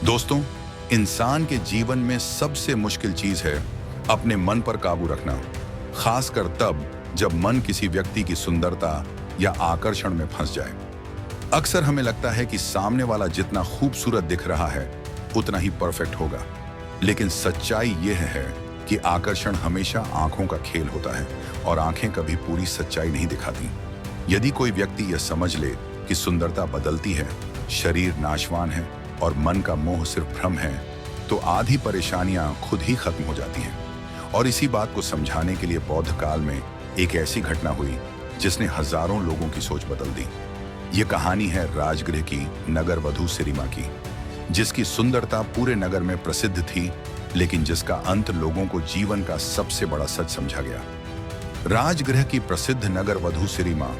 दोस्तों, इंसान के जीवन में सबसे मुश्किल चीज है अपने मन पर काबू रखना, खासकर तब जब मन किसी व्यक्ति की सुंदरता या आकर्षण में फंस जाए। अक्सर हमें लगता है कि सामने वाला जितना खूबसूरत दिख रहा है उतना ही परफेक्ट होगा, लेकिन सच्चाई यह है कि आकर्षण हमेशा आंखों का खेल होता है और आंखें कभी पूरी सच्चाई नहीं दिखाती। यदि कोई व्यक्ति यह समझ ले कि सुंदरता बदलती है, शरीर नाशवान है और मन का मोह सिर्फ भ्रम है, तो आधी परेशानियां खुद ही खत्म हो जाती हैं। और इसी बात को समझाने के लिए बौद्ध काल में एक ऐसी घटना हुई जिसने हजारों लोगों की सोच बदल दी। ये कहानी है राजगृह की नगर वधू सिरिमा की, जिसकी सुंदरता पूरे नगर में प्रसिद्ध थी, लेकिन जिसका अंत लोगों को जीवन का सबसे बड़ा सच समझा गया। राजगृह की प्रसिद्ध नगर वधू सिरिमा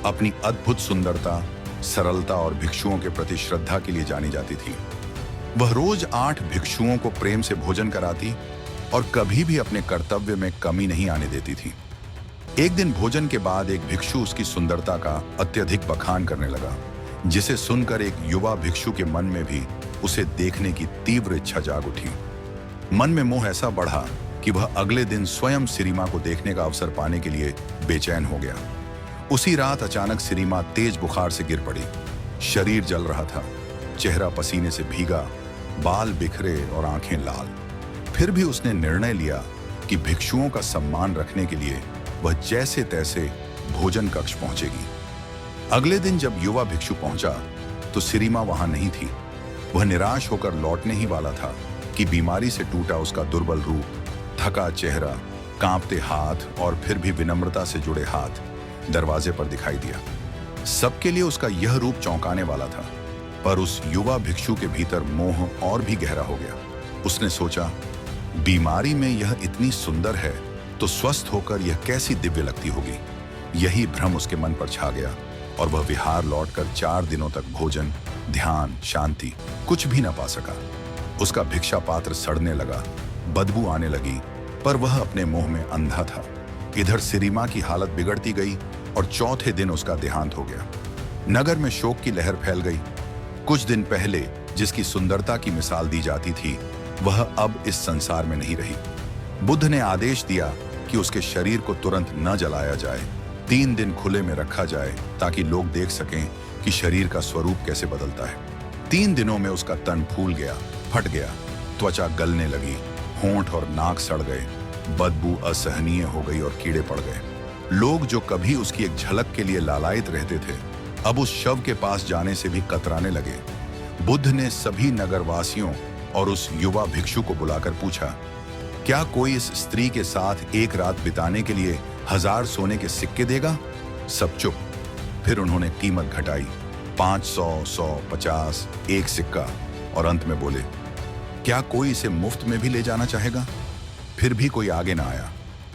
अपनी अद्भुत सुंदरता, सरलता और भिक्षुओं के प्रति श्रद्धा के लिए जानी जाती थी। वह रोज 8 भिक्षुओं को प्रेम से भोजन कराती और कभी भी अपने कर्तव्य में कमी नहीं आने देती थी। एक दिन भोजन के बाद एक भिक्षु उसकी सुंदरता का अत्यधिक बखान करने लगा, जिसे सुनकर एक युवा भिक्षु के मन में भी उसे देखने की तीव्र इच्छा जाग उठी। मन में मोह ऐसा बढ़ा कि वह अगले दिन स्वयं सिरिमा को देखने का अवसर पाने के लिए बेचैन हो गया। उसी रात अचानक सिरिमा तेज बुखार से गिर पड़ी। शरीर जल रहा था, चेहरा पसीने से भीगा, बाल बिखरे और आंखें लाल। फिर भी उसने निर्णय लिया कि भिक्षुओं का सम्मान रखने के लिए वह जैसे तैसे भोजन कक्ष पहुंचेगी। अगले दिन जब युवा भिक्षु पहुंचा तो सिरिमा वहां नहीं थी। वह निराश होकर लौटने ही वाला था कि बीमारी से टूटा उसका दुर्बल रूप, थका चेहरा, कांपते हाथ और फिर भी विनम्रता से जुड़े हाथ दरवाजे पर दिखाई दिया। सबके लिए उसका यह रूप चौंकाने वाला था, पर उस युवा भिक्षु के भीतर मोह और भी गहरा हो गया। उसने सोचा, बीमारी में यह इतनी सुंदर है तो स्वस्थ होकर यह कैसी दिव्य लगती होगी। यही भ्रम उसके मन पर छा गया और वह विहार लौटकर 4 दिनों तक भोजन, ध्यान, शांति कुछ भी न पा सका। उसका भिक्षा पात्र सड़ने लगा, बदबू आने लगी, पर वह अपने मोह में अंधा था। इधर सिरिमा की हालत बिगड़ती गई और चौथे दिन उसका देहांत हो गया। नगर में शोक की लहर फैल गई। कुछ दिन पहले जिसकी सुंदरता की मिसाल दी जाती थी, वह अब इस संसार में नहीं रही। बुद्ध ने आदेश दिया कि उसके शरीर को तुरंत न जलाया जाए, 3 दिन खुले में रखा जाए ताकि लोग देख सकें कि शरीर का स्वरूप कैसे बदलता है। 3 दिनों में उसका तन फूल गया, फट गया, त्वचा गलने लगी, होंठ और नाक सड़ गए, बदबू असहनीय हो गई और कीड़े पड़ गए। लोग जो कभी उसकी एक झलक के लिए लालायित रहते थे, अब उस शव के पास जाने से भी कतराने लगे। बुद्ध ने सभी नगरवासियों और उस युवा भिक्षु को बुलाकर पूछा, क्या कोई इस स्त्री के साथ एक रात बिताने के लिए 1000 सोने के सिक्के देगा? सब चुप। फिर उन्होंने कीमत घटाई, 500, 100, 50, एक सिक्का, और अंत में बोले, क्या कोई इसे मुफ्त में भी ले जाना चाहेगा? फिर भी कोई आगे ना आया।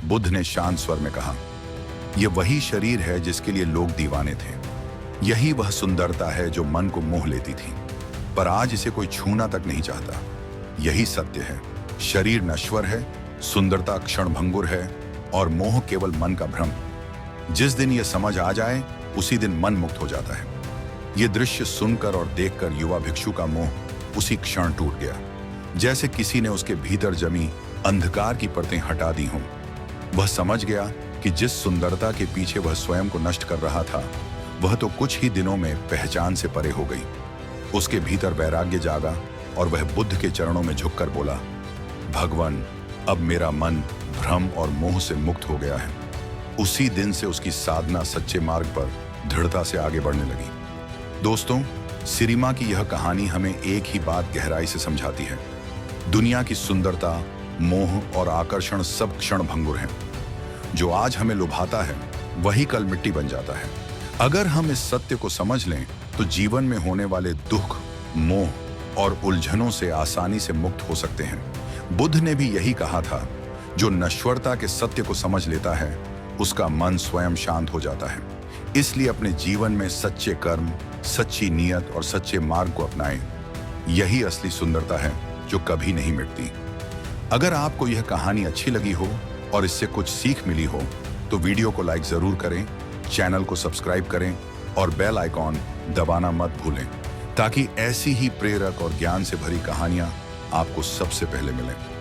बुद्ध ने शांत स्वर में कहा, यह वही शरीर है जिसके लिए लोग दीवाने थे। यही वह सुंदरता है जो मन को मोह लेती थी, पर आज इसे कोई छूना तक नहीं चाहता। यही सत्य है, शरीर नश्वर है, सुंदरता क्षणभंगुर है और मोह केवल मन का भ्रम। जिस दिन यह समझ आ जाए उसी दिन मन मुक्त हो जाता है। यह दृश्य सुनकर और देखकर युवा भिक्षु का मोह उसी क्षण टूट गया, जैसे किसी ने उसके भीतर जमी अंधकार की परतें हटा दी हों। वह समझ गया कि जिस सुंदरता के पीछे वह स्वयं को नष्ट कर रहा था, वह तो कुछ ही दिनों में पहचान से परे हो गई। उसके भीतर वैराग्य जागा और वह बुद्ध के चरणों में झुककर बोला, भगवान, अब मेरा मन भ्रम और मोह से मुक्त हो गया है। उसी दिन से उसकी साधना सच्चे मार्ग पर दृढ़ता से आगे बढ़ने लगी। दोस्तों, सिरिमा की यह कहानी हमें एक ही बात गहराई से समझाती है, दुनिया की सुंदरता, मोह और आकर्षण सब क्षणभंगुर हैं। जो आज हमें लुभाता है वही कल मिट्टी बन जाता है। अगर हम इस सत्य को समझ लें तो जीवन में होने वाले दुख, मोह और उलझनों से आसानी से मुक्त हो सकते हैं। बुद्ध ने भी यही कहा था, जो नश्वरता के सत्य को समझ लेता है उसका मन स्वयं शांत हो जाता है। इसलिए अपने जीवन में सच्चे कर्म, सच्ची नीयत और सच्चे मार्ग को अपनाएं। यही असली सुंदरता है जो कभी नहीं मिटती। अगर आपको यह कहानी अच्छी लगी हो और इससे कुछ सीख मिली हो तो वीडियो को लाइक जरूर करें, चैनल को सब्सक्राइब करें और बेल आइकॉन दबाना मत भूलें ताकि ऐसी ही प्रेरक और ज्ञान से भरी कहानियां आपको सबसे पहले मिलें।